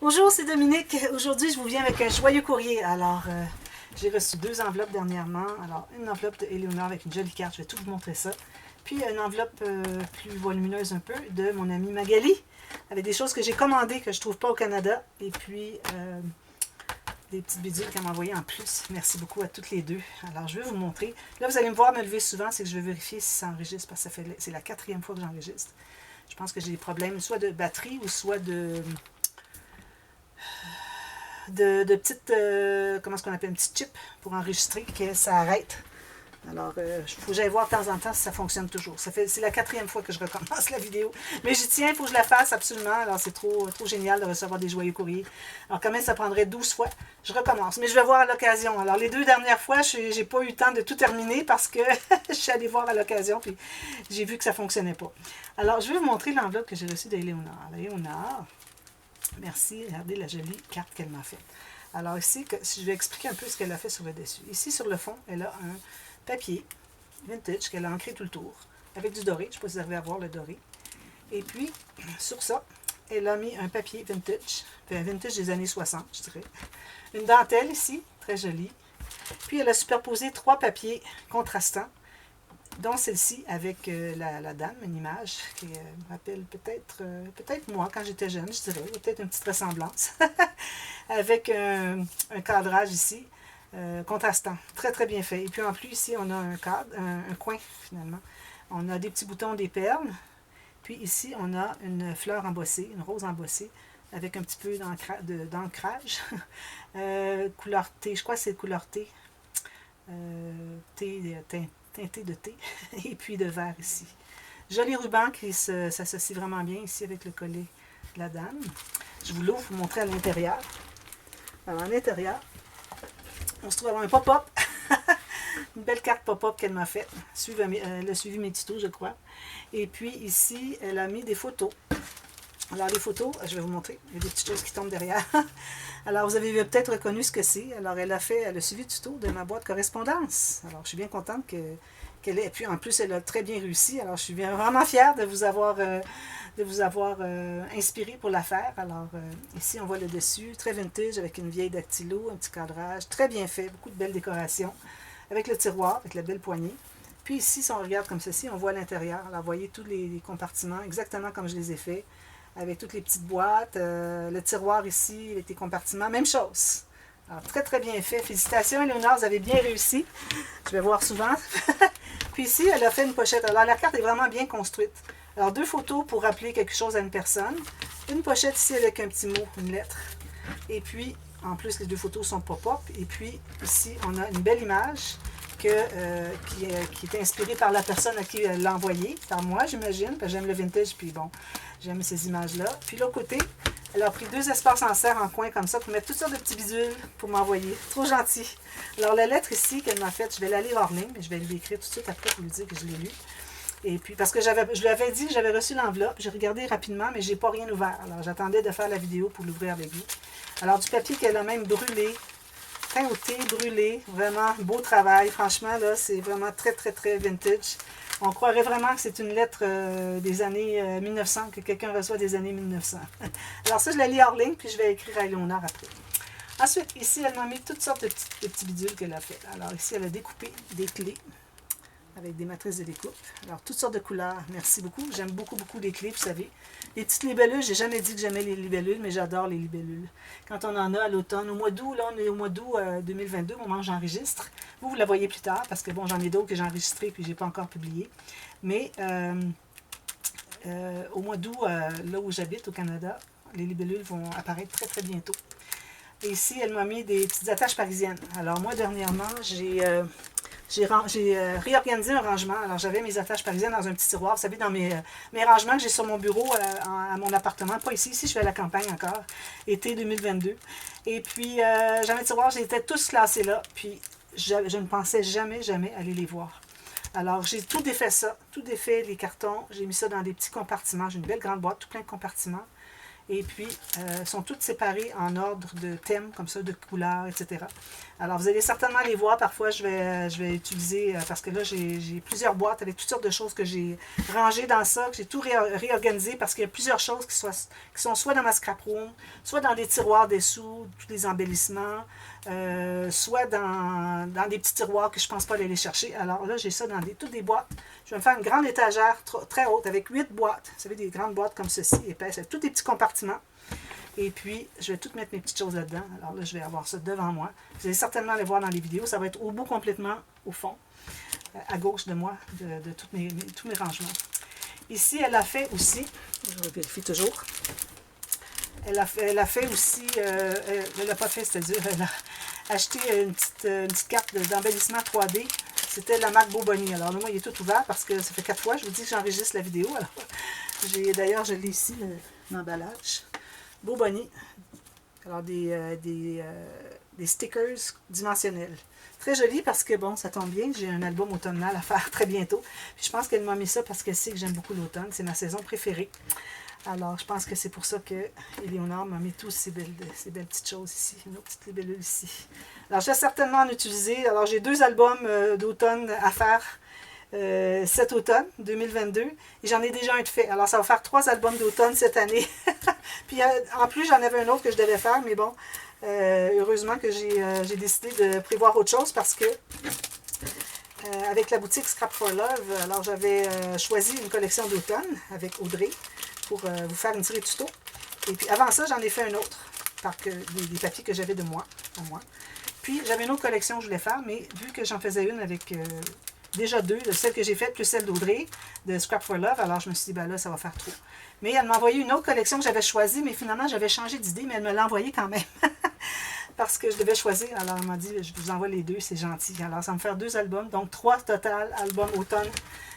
Bonjour, c'est Dominique. Aujourd'hui, je vous viens avec un joyeux courrier. Alors, j'ai reçu 2 enveloppes dernièrement. Alors, une enveloppe de Eleonore avec une jolie carte, je vais tout vous montrer ça. Puis, une enveloppe plus volumineuse un peu de mon amie Magali, avec des choses que j'ai commandées que je ne trouve pas au Canada. Et puis, des petites bidules qu'elle m'a envoyées en plus. Merci beaucoup à toutes les deux. Alors, je vais vous montrer. Là, vous allez me voir me lever souvent, c'est que je vais vérifier si ça enregistre, parce que c'est la 4e fois que j'enregistre. Je pense que j'ai des problèmes soit de batterie ou soit de petites, comment est-ce qu'on appelle, une petite chip pour enregistrer, que ça arrête. Alors, il faut que j'aille voir de temps en temps si ça fonctionne toujours. C'est la 4e fois que je recommence la vidéo. Mais j'y tiens, il faut que je la fasse absolument. Alors, c'est trop génial de recevoir des joyeux courriers. Alors, quand même, ça prendrait 12 fois. Je recommence. Mais je vais voir à l'occasion. Alors, les 2 dernières fois, je n'ai pas eu le temps de tout terminer parce que je suis allée voir à l'occasion puis j'ai vu que ça ne fonctionnait pas. Alors, je vais vous montrer l'enveloppe que j'ai reçue d'Éléonore. Éléonore, merci. Regardez la jolie carte qu'elle m'a faite. Alors ici, je vais expliquer un peu ce qu'elle a fait sur le dessus. Ici, sur le fond, elle a un papier vintage qu'elle a ancré tout le tour, avec du doré. Je ne sais pas si vous arrivez à voir le doré. Et puis, sur ça, elle a mis un papier vintage, un vintage des années 60, je dirais. Une dentelle ici, très jolie. Puis, elle a superposé 3 papiers contrastants, dont celle-ci avec la dame, une image qui me rappelle peut-être moi quand j'étais jeune, je dirais, peut-être une petite ressemblance, avec un cadrage ici, contrastant, très très bien fait. Et puis en plus ici on a un cadre, un coin finalement. On a des petits boutons, des perles, puis ici on a une fleur embossée, une rose embossée, avec un petit peu d'ancrage, couleur thé, je crois que c'est couleur thé, teinté de thé, et puis de vert ici. Joli ruban qui s'associe vraiment bien ici avec le collet de la dame. Je vous l'ouvre pour vous montrer à l'intérieur. Alors, à l'intérieur, on se trouve avoir un pop-up. Une belle carte pop-up qu'elle m'a faite. Elle a suivi mes tutos, je crois. Et puis ici, elle a mis des photos. Alors, les photos, je vais vous montrer. Il y a des petites choses qui tombent derrière. Alors, vous avez peut-être reconnu ce que c'est. Alors, elle a suivi le tuto de ma boîte correspondance. Alors, je suis bien contente qu'elle ait. Et puis, en plus, elle a très bien réussi. Alors, je suis vraiment fière de vous avoir, inspiré pour la faire. Alors, ici, on voit le dessus. Très vintage, avec une vieille dactylo, un petit cadrage. Très bien fait. Beaucoup de belles décorations. Avec le tiroir, avec la belle poignée. Puis ici, si on regarde comme ceci, on voit l'intérieur. Alors, vous voyez tous les compartiments, exactement comme je les ai faits, avec toutes les petites boîtes, le tiroir ici, avec les compartiments, même chose. Alors, très très bien fait. Félicitations, Éléonore, vous avez bien réussi. Je vais voir souvent. Puis ici, elle a fait une pochette. Alors, la carte est vraiment bien construite. Alors, 2 photos pour rappeler quelque chose à une personne. Une pochette ici avec un petit mot, une lettre. Et puis, en plus, les 2 photos sont pop-up. Et puis, ici, on a une belle image qui est inspirée par la personne à qui elle l'a envoyée, par moi, j'imagine, parce que j'aime le vintage, puis bon, j'aime ces images-là. Puis l'autre côté, elle a pris 2 espaces en serre en coin comme ça pour mettre toutes sortes de petits bidules pour m'envoyer. Trop gentil. Alors, la lettre ici qu'elle m'a faite, je vais la lire hors ligne, mais je vais lui écrire tout de suite après pour lui dire que je l'ai lu. Et puis, parce que je lui avais dit que j'avais reçu l'enveloppe, j'ai regardé rapidement, mais je n'ai pas rien ouvert. Alors, j'attendais de faire la vidéo pour l'ouvrir avec vous. Alors, du papier qu'elle a même brûlé, teint au thé, brûlé, vraiment beau travail. Franchement, là, c'est vraiment très, très, très vintage. On croirait vraiment que c'est une lettre des années 1900, que quelqu'un reçoit des années 1900. Alors ça, je la lis hors ligne, puis je vais écrire à Éléonore après. Ensuite, ici, elle m'a mis toutes sortes de petits bidules qu'elle a fait. Alors ici, elle a découpé des clés avec des matrices de découpe. Alors, toutes sortes de couleurs. Merci beaucoup. J'aime beaucoup, beaucoup les clés, vous savez. Les petites libellules, j'ai jamais dit que j'aimais les libellules, mais j'adore les libellules. Quand on en a à l'automne, au mois d'août, là, on est au mois d'août 2022, au moment où j'enregistre. Vous la voyez plus tard, parce que bon, j'en ai d'autres que j'ai enregistrées, puis j'ai pas encore publié. Mais au mois d'août, là où j'habite, au Canada, les libellules vont apparaître très, très bientôt. Et ici, elle m'a mis des petites attaches parisiennes. Alors, moi, dernièrement, j'ai réorganisé un rangement. Alors, j'avais mes attaches parisiennes dans un petit tiroir. Vous savez, dans mes rangements que j'ai sur mon bureau à mon appartement. Pas ici. Ici, je suis à la campagne encore. Été 2022. Et puis, j'avais un tiroir. J'étais tous classés là. Puis, je ne pensais jamais, jamais aller les voir. Alors, j'ai tout défait ça. Tout défait les cartons. J'ai mis ça dans des petits compartiments. J'ai une belle grande boîte, tout plein de compartiments. Et puis, sont toutes séparées en ordre de thèmes, comme ça, de couleurs, etc. Alors, vous allez certainement les voir. Parfois, je vais utiliser, parce que là, j'ai plusieurs boîtes avec toutes sortes de choses que j'ai rangées dans ça, que j'ai tout réorganisé, parce qu'il y a plusieurs choses qui sont soit dans ma scrap room, soit dans des tiroirs dessous, tous les embellissements, soit dans des petits tiroirs que je ne pense pas aller les chercher. Alors là, j'ai ça dans toutes des boîtes. Je vais me faire une grande étagère très haute avec 8 boîtes. Vous savez, des grandes boîtes comme ceci, épaisses, avec tous des petits compartiments. Et puis, je vais toutes mettre mes petites choses là-dedans. Alors là, je vais avoir ça devant moi. Vous allez certainement le voir dans les vidéos. Ça va être au bout complètement, au fond, à gauche de moi, de tous mes rangements. Ici, elle a fait aussi, je vérifie toujours, elle a fait aussi, elle n'a pas fait, c'est-à-dire, elle a acheté une petite carte d'embellissement 3D. C'était la marque Beaubonny. Alors là, moi, il est tout ouvert parce que ça fait 4 fois, je vous dis que j'enregistre la vidéo. Alors, d'ailleurs, je l'ai ici, l'emballage. Beaubonny. Alors, des stickers dimensionnels. Très joli parce que, bon, ça tombe bien, j'ai un album automnal à faire très bientôt. Puis je pense qu'elle m'a mis ça parce qu'elle sait que j'aime beaucoup l'automne. C'est ma saison préférée. Alors, je pense que c'est pour ça que Éléonore m'a mis tous ces belles petites choses ici. Une autre petite libellule ici. Alors, je vais certainement en utiliser. Alors, j'ai 2 albums d'automne à faire cet automne, 2022. Et j'en ai déjà un de fait. Alors, ça va faire 3 albums d'automne cette année. Puis, en plus, j'en avais un autre que je devais faire. Mais bon, heureusement que j'ai décidé de prévoir autre chose parce que avec la boutique Scrap for Love, alors j'avais choisi une collection d'automne avec Audrey pour vous faire une série tuto. Et puis avant ça, j'en ai fait un autre, des papiers que j'avais de moi, à moi. Puis j'avais une autre collection que je voulais faire, mais vu que j'en faisais une avec déjà 2, celle que j'ai faite plus celle d'Audrey, de Scrap for Love, alors je me suis dit, ben là, ça va faire trop. Mais elle m'a envoyé une autre collection que j'avais choisie, mais finalement, j'avais changé d'idée, mais elle me l'a envoyée quand même. Parce que je devais choisir. Alors, elle m'a dit, je vous envoie les 2, c'est gentil. Alors, ça va me faire 2 albums, donc 3 total albums automne,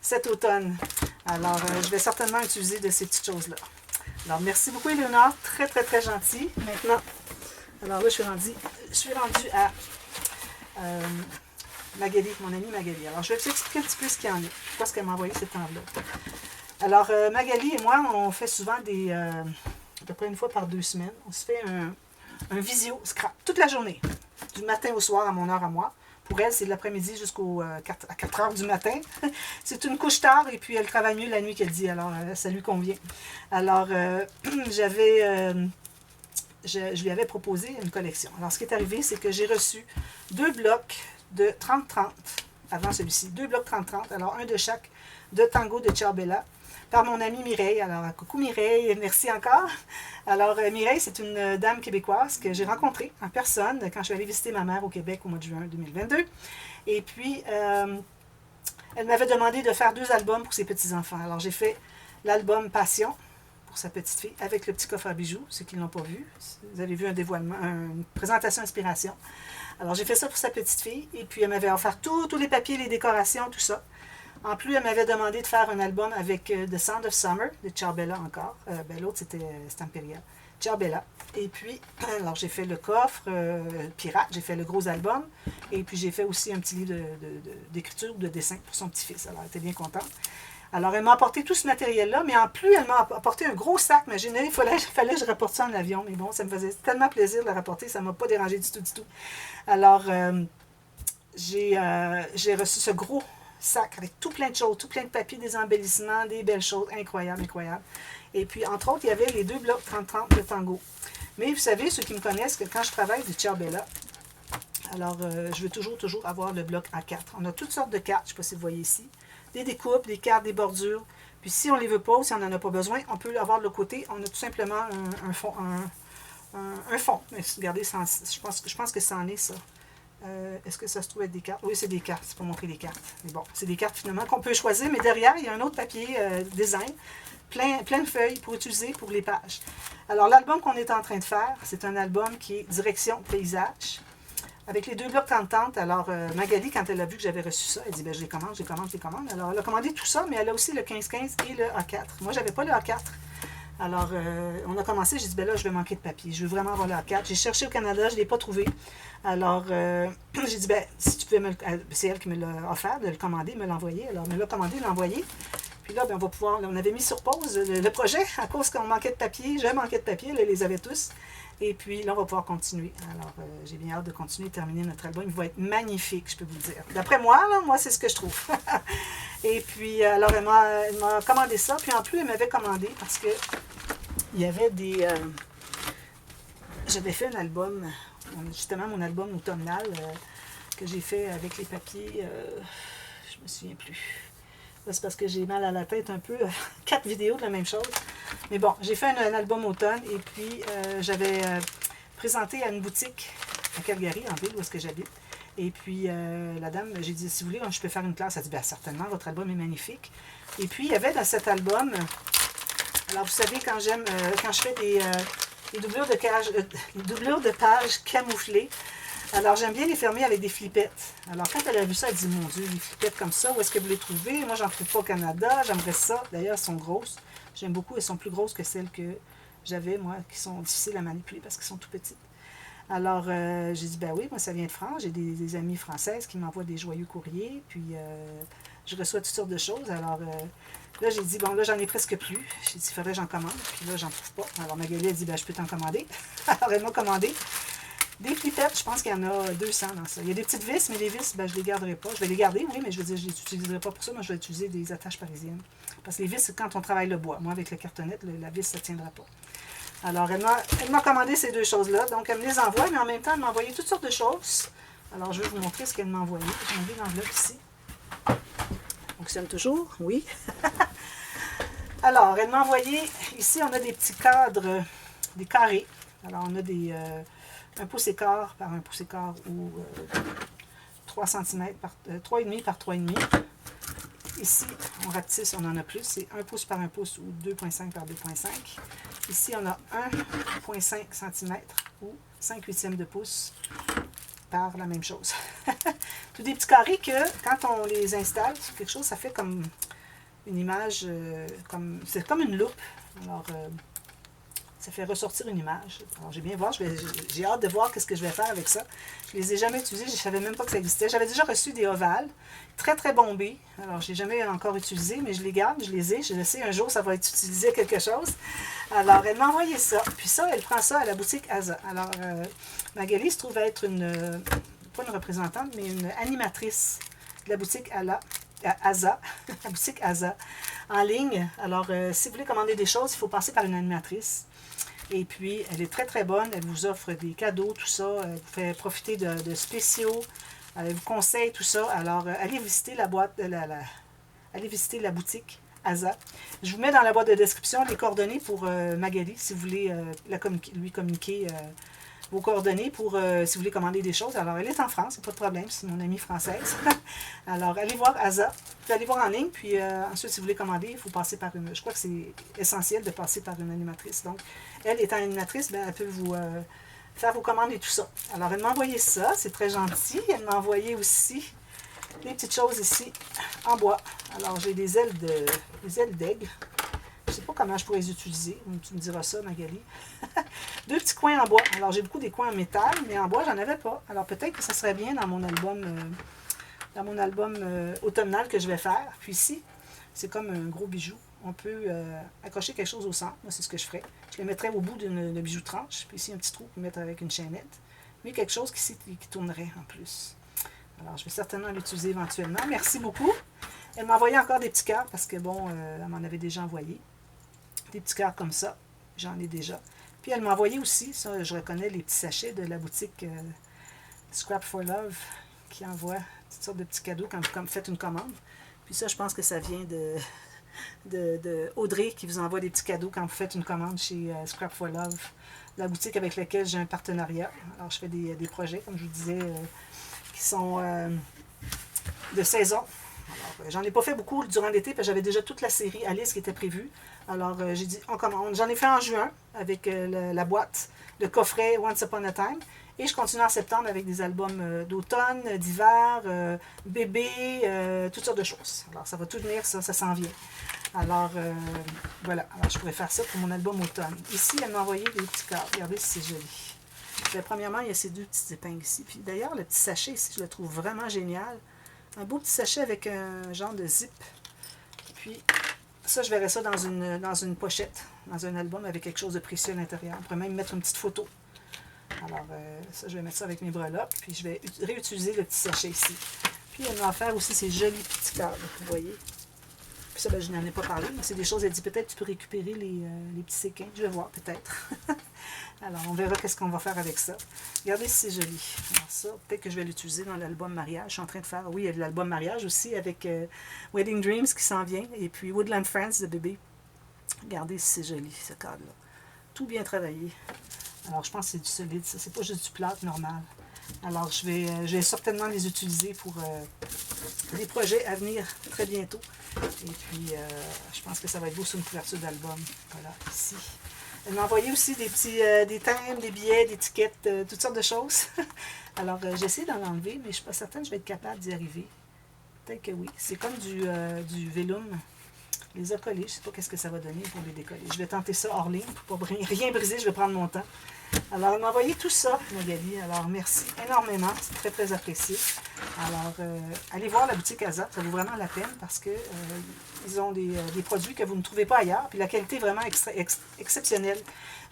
cet automne. Alors, je vais certainement utiliser de ces petites choses-là. Alors, merci beaucoup, Éléonore. Très, très, très gentil. Maintenant, alors là, je suis rendue à Magali, mon amie Magali. Alors, je vais vous expliquer un petit peu ce qu'il y en a. Pourquoi est-ce qu'elle m'a envoyé cette enveloppe. Alors, Magali et moi, on fait souvent à peu près une fois par 2 semaines, on se fait un visio scrap toute la journée, du matin au soir à mon heure à moi. Pour elle, c'est de l'après-midi jusqu'à 4 heures du matin. C'est une couche tard et puis elle travaille mieux la nuit qu'elle dit, alors ça lui convient. Alors, je lui avais proposé une collection. Alors, ce qui est arrivé, c'est que j'ai reçu 2 blocs de 30-30 avant celui-ci. 2 blocs 30-30, alors un de chaque de Tango de Ciarbella, par mon amie Mireille. Alors, coucou Mireille, merci encore. Alors, Mireille, c'est une dame québécoise que j'ai rencontrée en personne quand je suis allée visiter ma mère au Québec au mois de juin 2022. Et puis, elle m'avait demandé de faire 2 albums pour ses petits-enfants. Alors, j'ai fait l'album Passion pour sa petite fille avec le petit coffre à bijoux, ceux qui ne l'ont pas vu. Vous avez vu un dévoilement, une présentation inspiration. Alors, j'ai fait ça pour sa petite fille. Et puis, elle m'avait offert tous les papiers, les décorations, tout ça. En plus, elle m'avait demandé de faire un album avec The Sound of Summer, de Ciarbella encore. L'autre, c'était Stamperia. Ciarbella. Et puis, alors j'ai fait le coffre, Pirate, j'ai fait le gros album. Et puis, j'ai fait aussi un petit livre d'écriture ou de dessin pour son petit-fils. Alors, elle était bien contente. Alors, elle m'a apporté tout ce matériel-là, mais en plus, elle m'a apporté un gros sac. Imaginez, il fallait que je rapporte ça en avion. Mais bon, ça me faisait tellement plaisir de le rapporter, ça ne m'a pas dérangé du tout. Alors, j'ai reçu ce gros sac avec tout plein de choses, tout plein de papiers, des embellissements, des belles choses, incroyables. Et puis, entre autres, il y avait les 2 blocs 30-30 de Tango. Mais vous savez, ceux qui me connaissent, que quand je travaille du Ciarbella, alors je veux toujours avoir le bloc A4. On a toutes sortes de cartes, je ne sais pas si vous voyez ici, des découpes, des cartes, des bordures. Puis si on ne les veut pas ou si on n'en a pas besoin, on peut l'avoir de l'autre côté. On a tout simplement un fond. Mais regardez, je pense que ça en est ça. Est-ce que ça se trouve être des cartes? Oui, c'est des cartes. C'est pour montrer les cartes. Mais bon, c'est des cartes finalement qu'on peut choisir. Mais derrière, il y a un autre papier design, plein de feuilles pour utiliser pour les pages. Alors, l'album qu'on est en train de faire, c'est un album qui est direction paysage. Avec les 2 blocs 30-30. Alors, Magali, quand elle a vu que j'avais reçu ça, elle dit, ben, je les commande. Alors, elle a commandé tout ça, mais elle a aussi le 15-15 et le A4. Moi, je n'avais pas le A4. Alors, on a commencé, j'ai dit, ben là, je vais manquer de papier. Je veux vraiment avoir le A4. J'ai cherché au Canada, je ne l'ai pas trouvé. Alors, j'ai dit, ben, si tu pouvais c'est elle qui me l'a offert de le commander, me l'envoyer. Alors, elle me l'a commandé, l'a envoyé. Puis là, ben, on va pouvoir, là, on avait mis sur pause le projet à cause qu'on manquait de papier. Je manquais de papier, là, les avait tous. Et puis là, on va pouvoir continuer. Alors, j'ai bien hâte de continuer et terminer notre album. Il va être magnifique, je peux vous le dire. D'après moi, là, moi, c'est ce que je trouve. Et puis, alors, elle m'a commandé ça. Puis en plus, elle m'avait commandé parce que il y avait des... j'avais fait un album, justement mon album automnal, que j'ai fait avec les papiers, je me souviens plus. C'est parce que j'ai mal à la tête un peu, 4 vidéos de la même chose. Mais bon, j'ai fait un album automne et puis j'avais présenté à une boutique à Calgary, en ville où est-ce que j'habite. Et puis la dame, j'ai dit, si vous voulez, je peux faire une classe. Elle a dit, bien certainement, votre album est magnifique. Et puis il y avait dans cet album, alors vous savez, quand je fais des doublures de pages camouflées, alors, j'aime bien les fermer avec des flippettes. Alors, quand elle a vu ça, elle dit, mon Dieu, des flippettes comme ça, où est-ce que vous les trouvez? Moi, j'en trouve pas au Canada, j'aimerais ça. D'ailleurs, elles sont grosses. J'aime beaucoup, elles sont plus grosses que celles que j'avais, moi, qui sont difficiles à manipuler parce qu'elles sont tout petites. Alors, j'ai dit, ben oui, moi, ça vient de France. J'ai des amies françaises qui m'envoient des joyeux courriers, puis je reçois toutes sortes de choses. Alors, là, j'ai dit, bon, là, j'en ai presque plus. J'ai dit, il faudrait que j'en commande. Puis là, j'en trouve pas. Alors, Magali a dit, ben, je peux t'en commander. Alors, elle m'a commandé. Des flippettes, je pense qu'il y en a 200 dans ça. Il y a des petites vis, mais les vis, ben, je ne les garderai pas. Je vais les garder, oui, mais je veux dire, je ne les utiliserai pas pour ça. Moi, je vais utiliser des attaches parisiennes. Parce que les vis, c'est quand on travaille le bois. Moi, avec le cartonnette, la vis, ça ne tiendra pas. Alors, elle m'a commandé ces deux choses-là. Donc, elle me les envoie, mais en même temps, elle m'a envoyé toutes sortes de choses. Alors, je vais vous montrer ce qu'elle m'a envoyé. J'ai enlevé l'enveloppe ici. Ça fonctionne toujours? Oui. Alors, elle m'a envoyé, ici, on a des petits cadres, des carrés. Alors, on a des... 1 pouce et quart par 1 pouce et quart ou 3 cm par 3,5 par 3,5. Ici, on rapetisse, on en a plus. C'est 1 pouce par 1 pouce ou 2,5 par 2,5. Ici, on a 1,5 cm ou 5/8 de pouce par la même chose. Tous des petits carrés que, quand on les installe sur quelque chose, ça fait comme une image, c'est comme une loupe. Alors, ça fait ressortir une image. Alors, j'ai bien voir, j'ai hâte de voir ce que je vais faire avec ça. Je ne les ai jamais utilisés, je ne savais même pas que ça existait. J'avais déjà reçu des ovales, très très bombés. Alors, je ne les ai jamais encore utilisés, mais je les garde, je les ai. Je sais, un jour, ça va être utilisé à quelque chose. Alors, elle m'a envoyé ça. Puis ça, elle prend ça à la boutique Asa. Alors, Magali se trouve être pas une représentante, mais une animatrice de la boutique Asa, la boutique Asa, en ligne. Alors, si vous voulez commander des choses, il faut passer par une animatrice. Et puis, elle est très, très bonne. Elle vous offre des cadeaux, tout ça. Elle vous fait profiter de spéciaux. Elle vous conseille tout ça. Alors, allez visiter la boîte, allez visiter la boutique Asa. Je vous mets dans la boîte de description les coordonnées pour Magali, si vous voulez lui communiquer vos coordonnées pour si vous voulez commander des choses. Alors, elle est en France, pas de problème, c'est mon amie française. Alors, allez voir Asa. Vous allez voir en ligne, puis ensuite, si vous voulez commander, il faut passer par une... Je crois que c'est essentiel de passer par une animatrice. Donc, elle étant animatrice, ben, elle peut vous faire vos commandes et tout ça. Alors, elle m'a envoyé ça, c'est très gentil. Elle m'a envoyé aussi des petites choses ici en bois. Alors, j'ai des ailes d'aigle. Je ne sais pas comment je pourrais les utiliser. Tu me diras ça, Magali. 2 petits coins en bois. Alors, j'ai beaucoup des coins en métal, mais en bois, j'en avais pas. Alors, peut-être que ça serait bien dans mon album, automnal que je vais faire. Puis ici, c'est comme un gros bijou. On peut accrocher quelque chose au centre. Moi, c'est ce que je ferais. Je le mettrais au bout d'une bijou tranche. Puis ici, un petit trou pour mettre avec une chaînette. Mais quelque chose qui tournerait en plus. Alors, je vais certainement l'utiliser éventuellement. Merci beaucoup. Elle m'a envoyé encore des petits cœurs parce que, bon, elle m'en avait déjà envoyé. Des petits cœurs comme ça. J'en ai déjà. Puis elle m'a envoyé aussi, ça, je reconnais les petits sachets de la boutique Scrap for Love qui envoie toutes sortes de petits cadeaux quand vous faites une commande. Puis ça, je pense que ça vient de Audrey qui vous envoie des petits cadeaux quand vous faites une commande chez Scrap for Love, la boutique avec laquelle j'ai un partenariat. Alors, je fais des projets, comme je vous disais, qui sont de saison. Alors, j'en ai pas fait beaucoup durant l'été, parce que j'avais déjà toute la série Alice qui était prévue. Alors, j'ai dit, on commande. J'en ai fait en juin avec la boîte, le coffret Once Upon a Time. Et je continue en septembre avec des albums d'automne, d'hiver, bébé, toutes sortes de choses. Alors, ça va tout venir, ça s'en vient. Alors, voilà. Alors, je pourrais faire ça pour mon album automne. Ici, elle m'a envoyé des petits cartes. Regardez si c'est joli. Bien, premièrement, il y a ces 2 petites épingles ici. Puis d'ailleurs, le petit sachet ici, je le trouve vraiment génial. Un beau petit sachet avec un genre de zip. Puis, ça, je verrais ça dans une pochette, dans un album avec quelque chose de précieux à l'intérieur. On pourrait même mettre une petite photo. Alors, ça, je vais mettre ça avec mes breloques. Puis, je vais réutiliser le petit sachet ici. Puis, elle m'a offert aussi ces jolis petits cadres, vous voyez. Puis ça, ben, je n'en ai pas parlé, mais c'est des choses, elle dit peut-être tu peux récupérer les petits séquins. Je vais voir, peut-être. Alors, on verra qu'est-ce qu'on va faire avec ça. Regardez si c'est joli. Alors ça, peut-être que je vais l'utiliser dans l'album mariage. Je suis en train de faire, oui, il y a de l'album mariage aussi avec Wedding Dreams qui s'en vient. Et puis Woodland Friends de bébé. Regardez si c'est joli, ce cadre-là. Tout bien travaillé. Alors, je pense que c'est du solide, ça. C'est pas juste du plâtre normal. Alors, je vais certainement les utiliser pour des projets à venir très bientôt. Et puis, je pense que ça va être beau sur une couverture d'album. Voilà, ici. Elle m'a envoyé aussi des petits des timbres, des billets, des étiquettes, toutes sortes de choses. Alors, j'ai essayé d'en enlever, mais je ne suis pas certaine que je vais être capable d'y arriver. Peut-être que oui. C'est comme du vélum. Les a collés. Je ne sais pas qu'est-ce que ça va donner pour les décoller. Je vais tenter ça hors ligne pour ne pas rien briser. Je vais prendre mon temps. Alors, elle m'a envoyé tout ça, Magali. Alors, merci énormément. C'est très, très apprécié. Alors, allez voir la boutique Aza. Ça vaut vraiment la peine parce que ils ont des produits que vous ne trouvez pas ailleurs. Puis la qualité est vraiment exceptionnelle.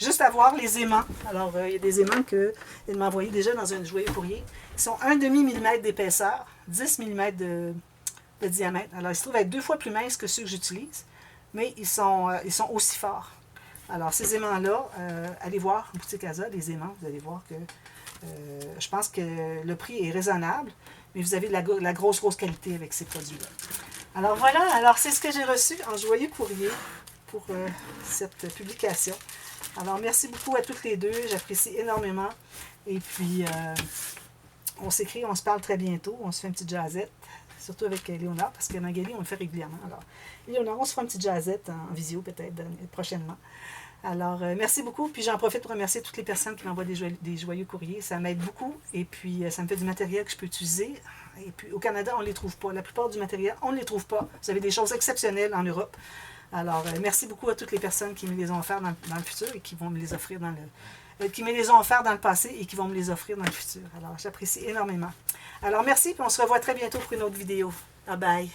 Juste à voir les aimants. Alors, il y a des aimants qu'elle m'a envoyé déjà dans un joyeux courrier. Ils sont 1,5 mm d'épaisseur, 10 mm de diamètre. Alors, ils se trouvent être 2 fois plus minces que ceux que j'utilise. Mais ils sont aussi forts. Alors, ces aimants-là, allez voir Boutique Aza, les aimants, vous allez voir que je pense que le prix est raisonnable, mais vous avez de la grosse qualité avec ces produits-là. Alors voilà, alors c'est ce que j'ai reçu en joyeux courrier pour cette publication. Alors, merci beaucoup à toutes les deux, j'apprécie énormément. Et puis, on s'écrit, on se parle très bientôt, on se fait une petite jazzette, surtout avec Léonard, parce que Magali, on le fait régulièrement. Alors, Léonard, on se fera une petite jazzette en visio peut-être prochainement. Alors, merci beaucoup. Puis j'en profite pour remercier toutes les personnes qui m'envoient des joyeux courriers. Ça m'aide beaucoup. Et puis, ça me fait du matériel que je peux utiliser. Et puis, au Canada, on ne les trouve pas. La plupart du matériel, on ne les trouve pas. Vous avez des choses exceptionnelles en Europe. Alors, merci beaucoup à toutes les personnes qui me les ont offertes dans le futur et qui vont me les offrir qui me les ont offertes dans le passé et qui vont me les offrir dans le futur. Alors, j'apprécie énormément. Alors, merci. Puis on se revoit très bientôt pour une autre vidéo. Bye bye.